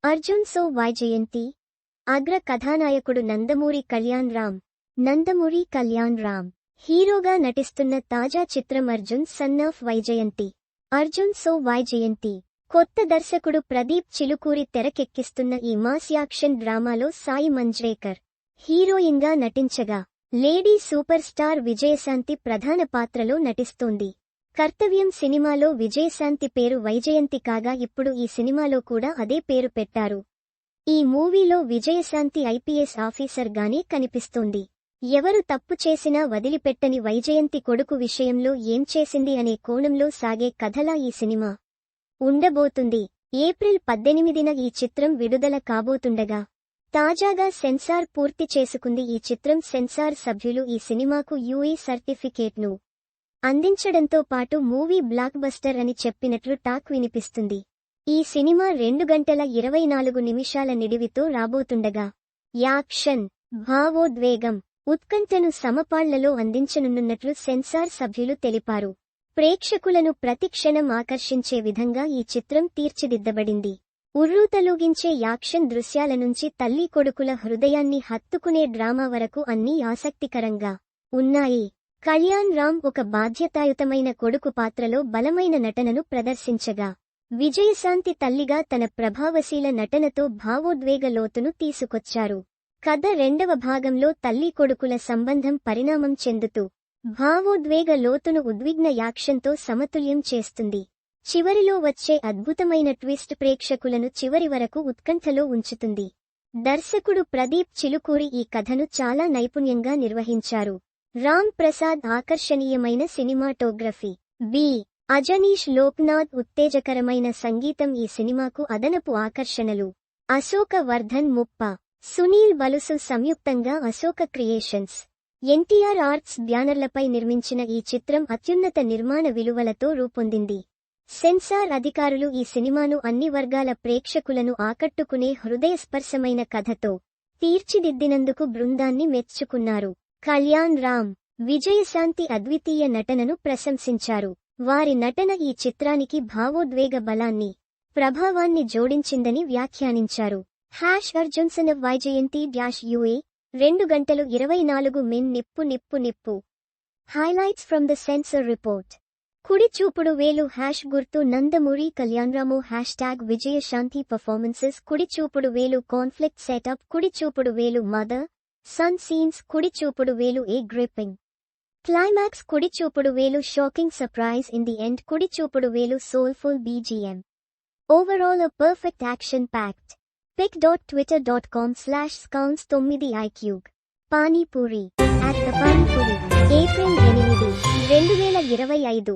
Arjun so Vyjayanthi. అగ్ర కథానాయకుడు నందమూరి కళ్యాణ్ రామ్. హీరోగా నటిస్తున్న తాజా చిత్రం Arjun son of Vyjayanthi. Arjun so Vyjayanthi. కొత్త దర్శకుడు ప్రదీప్ చిలుకూరి తెరకెక్కిస్తున్న ఈ మాస్ యాక్షన్ డ్రామాలో సాయి మంజ్రేకర్ హీరోయిన్గా నటించగా, లేడీ సూపర్ స్టార్ విజయశాంతి ప్రధాన పాత్రలో నటిస్తోంది. కర్తవ్యం సినిమాలో విజయశాంతి పేరు వైజయంతి కాగా ఇప్పుడు ఈ సినిమాలో కూడా అదే పేరు పెట్టారు. ఈ మూవీలో విజయశాంతి ఐపీఎస్ ఆఫీసర్ గానే కనిపిస్తోంది. ఎవరు తప్పు చేసినా వదిలిపెట్టని వైజయంతి కొడుకు విషయంలో ఏం చేసింది అనే కోణంలో సాగే కథలా ఈ సినిమా ఉండబోతుంది. ఏప్రిల్ 18న ఈ చిత్రం విడుదల కాబోతుండగా, తాజాగా సెన్సార్ పూర్తి చేసుకుంది. ఈ చిత్రం సెన్సార్ సభ్యులు ఈ సినిమాకు యూఏ సర్టిఫికేట్ను అందించడంతో పాటు మూవీ బ్లాక్ బస్టర్ అని చెప్పినట్లు టాక్ వినిపిస్తుంది. ఈ సినిమా 2 గంటల 24 నిమిషాల నిడివితో రాబోతుండగా, యాక్షన్, భావోద్వేగం, ఉత్కంఠను సమపాళ్లలో అందించనున్నట్లు సెన్సార్ సభ్యులు తెలిపారు. ప్రేక్షకులను ప్రతిక్షణం ఆకర్షించే విధంగా ఈ చిత్రం తీర్చిదిద్దబడింది. ఉర్రూతలూగించే యాక్షన్ దృశ్యాల నుంచి తల్లి కొడుకుల హృదయాన్ని హత్తుకునే డ్రామా వరకు అన్నీ ఆసక్తికరంగా ఉన్నాయి. కళ్యాణ్ రామ్ ఒక బాధ్యతాయుతమైన కొడుకు పాత్రలో బలమైన నటనను ప్రదర్శించగా, విజయశాంతి తల్లిగా తన ప్రభావశీల నటనతో భావోద్వేగ లోతును తీసుకొచ్చారు. కథ 2వ భాగంలో తల్లి కొడుకుల సంబంధం పరిణామం చెందుతూ భావోద్వేగ లోతును ఉద్విగ్న యాక్షన్తో సమతుల్యం చేస్తుంది. చివరిలో వచ్చే అద్భుతమైన ట్విస్ట్ ప్రేక్షకులను చివరి వరకు ఉత్కంఠలో ఉంచుతుంది. దర్శకుడు ప్రదీప్ చిలుకూరి ఈ కథను చాలా నైపుణ్యంగా నిర్వహించారు. రామ్ ప్రసాద్ ఆకర్షణీయమైన సినిమాటోగ్రఫీ, బి. అజనీష్ లోక్నాథ్ ఉత్తేజకరమైన సంగీతం ఈ సినిమాకు అదనపు ఆకర్షణలు. అశోక వర్ధన్ ముప్ప, సునీల్ బలుసు సంయుక్తంగా అశోక క్రియేషన్స్, ఎన్టీఆర్ ఆర్ట్స్ బ్యానర్లపై నిర్మించిన ఈ చిత్రం అత్యున్నత నిర్మాణ విలువలతో రూపొందింది. సెన్సార్ అధికారులు ఈ సినిమాను అన్ని వర్గాల ప్రేక్షకులను ఆకట్టుకునే హృదయస్పర్శమైన కథతో తీర్చిదిద్దినందుకు బృందాన్ని మెచ్చుకున్నారు. కళ్యాణ్ రామ్, విజయశాంతి అద్వితీయ నటనను ప్రశంసించారు. వారి నటన ఈ చిత్రానికి భావోద్వేగ బలాన్ని, ప్రభావాన్ని జోడించిందని వ్యాఖ్యానించారు. Arjun son of Vyjayanthi -UA 2 గంటలు 24 మిన్ నిప్పు. Highlights from the sensor report. కుడి చూపుడు వేలు గుర్తు నందమూరి కళ్యాణ్రాము విజయశాంతి పర్ఫార్మెన్సెస్. కుడి చూపుడు వేలు కాన్ఫ్లిక్ట్ సెటప్. కుడి చూపుడు వేలు మదర్ సన్ సీన్స్. కుడి చూపుడు వేలు ఏ గ్రిప్పింగ్ క్లైమాక్స్. కుడి చూపుడు వేలు shocking surprise in the end. కుడి చూపుడు వేలు soulful BGM. Overall a perfect action packed. pic.twitter.com/scounts9iq. Panipuri at the panipuri. April 8, 2025.